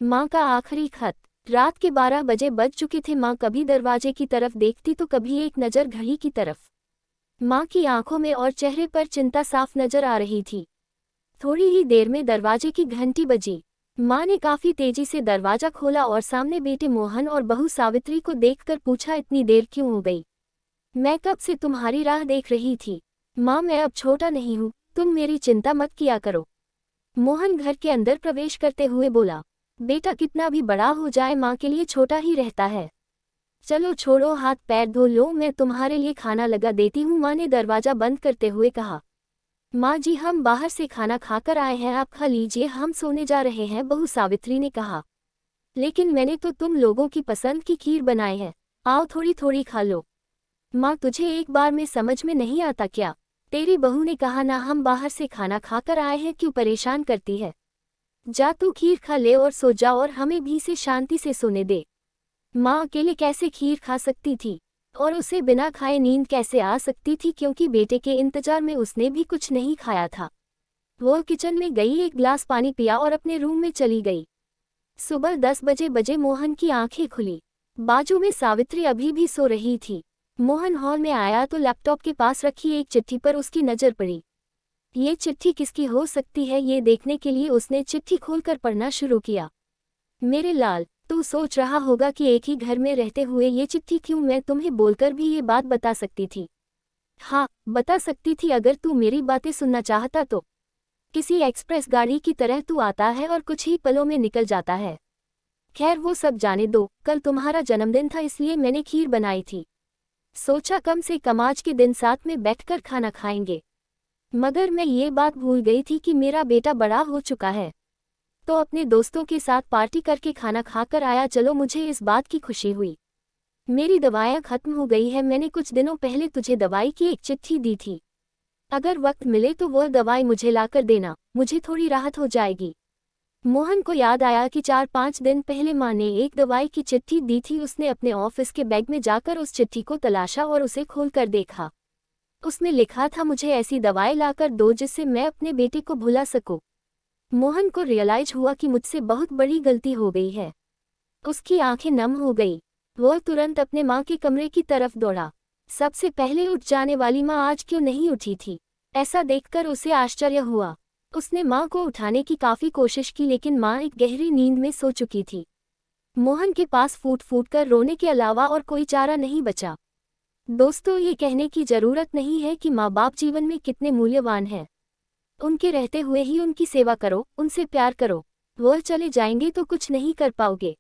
माँ का आखिरी खत। रात के 12 बजे बज चुके थे। माँ कभी दरवाजे की तरफ देखती तो कभी एक नज़र घड़ी की तरफ। माँ की आंखों में और चेहरे पर चिंता साफ नजर आ रही थी। थोड़ी ही देर में दरवाजे की घंटी बजी। माँ ने काफी तेजी से दरवाजा खोला और सामने बेटे मोहन और बहू सावित्री को देखकर पूछा, इतनी देर क्यों हो गई? मैं कब से तुम्हारी राह देख रही थी। माँ, मैं अब छोटा नहीं हूँ, तुम मेरी चिंता मत किया करो। मोहन घर के अंदर प्रवेश करते हुए बोला, बेटा कितना भी बड़ा हो जाए माँ के लिए छोटा ही रहता है। चलो छोड़ो, हाथ पैर धो लो, मैं तुम्हारे लिए खाना लगा देती हूँ। माँ ने दरवाजा बंद करते हुए कहा। माँ जी, हम बाहर से खाना खाकर आए हैं, आप खा लीजिए, हम सोने जा रहे हैं, बहू सावित्री ने कहा। लेकिन मैंने तो तुम लोगों की पसंद की खीर बनाई है, आओ थोड़ी थोड़ी खा लो। माँ, तुझे एक बार में समझ में नहीं आता क्या? तेरी बहू ने कहा ना, हम बाहर से खाना खाकर आए हैं, क्यों परेशान करती है? जा तू खीर खा ले और सो जा और हमें भी से शांति से सोने दे। माँ अकेले कैसे खीर खा सकती थी और उसे बिना खाए नींद कैसे आ सकती थी, क्योंकि बेटे के इंतजार में उसने भी कुछ नहीं खाया था। वो किचन में गई, एक गिलास पानी पिया और अपने रूम में चली गई। सुबह 10 बजे मोहन की आंखें खुली। बाजू में सावित्री अभी भी सो रही थी। मोहन हॉल में आया तो लैपटॉप के पास रखी एक चिट्ठी पर उसकी नज़र पड़ी। ये चिट्ठी किसकी हो सकती है, ये देखने के लिए उसने चिट्ठी खोलकर पढ़ना शुरू किया। मेरे लाल, तू सोच रहा होगा कि एक ही घर में रहते हुए ये चिट्ठी क्यों? मैं तुम्हें बोलकर भी ये बात बता सकती थी। हाँ, बता सकती थी अगर तू मेरी बातें सुनना चाहता तो। किसी एक्सप्रेस गाड़ी की तरह तू आता है और कुछ ही पलों में निकल जाता है। खैर वो सब जाने दो, कल तुम्हारा जन्मदिन था इसलिए मैंने खीर बनाई थी। सोचा कम से कम आज के दिन साथ में बैठकर खाना खाएंगे। मगर मैं ये बात भूल गई थी कि मेरा बेटा बड़ा हो चुका है, तो अपने दोस्तों के साथ पार्टी करके खाना खाकर आया। चलो, मुझे इस बात की खुशी हुई। मेरी दवाइयाँ खत्म हो गई है, मैंने कुछ दिनों पहले तुझे दवाई की एक चिट्ठी दी थी। अगर वक्त मिले तो वह दवाई मुझे लाकर देना, मुझे थोड़ी राहत हो जाएगी। मोहन को याद आया कि 4-5 दिन पहले माँ ने एक दवाई की चिट्ठी दी थी। उसने अपने ऑफिस के बैग में जाकर उस चिट्ठी को तलाशा और उसे खोलकर देखा। उसमें लिखा था, मुझे ऐसी दवाई लाकर दो जिससे मैं अपने बेटे को भुला सकूं। मोहन को रियलाइज हुआ कि मुझसे बहुत बड़ी गलती हो गई है। उसकी आंखें नम हो गई। वह तुरंत अपने माँ के कमरे की तरफ दौड़ा। सबसे पहले उठ जाने वाली माँ आज क्यों नहीं उठी थी? ऐसा देखकर उसे आश्चर्य हुआ। उसने माँ को उठाने की काफी कोशिश की, लेकिन माँ एक गहरी नींद में सो चुकी थी। मोहन के पास फूट फूट कर रोने के अलावा और कोई चारा नहीं बचा। दोस्तों, ये कहने की जरूरत नहीं है कि माँ बाप जीवन में कितने मूल्यवान हैं। उनके रहते हुए ही उनकी सेवा करो, उनसे प्यार करो। वह चले जाएंगे तो कुछ नहीं कर पाओगे।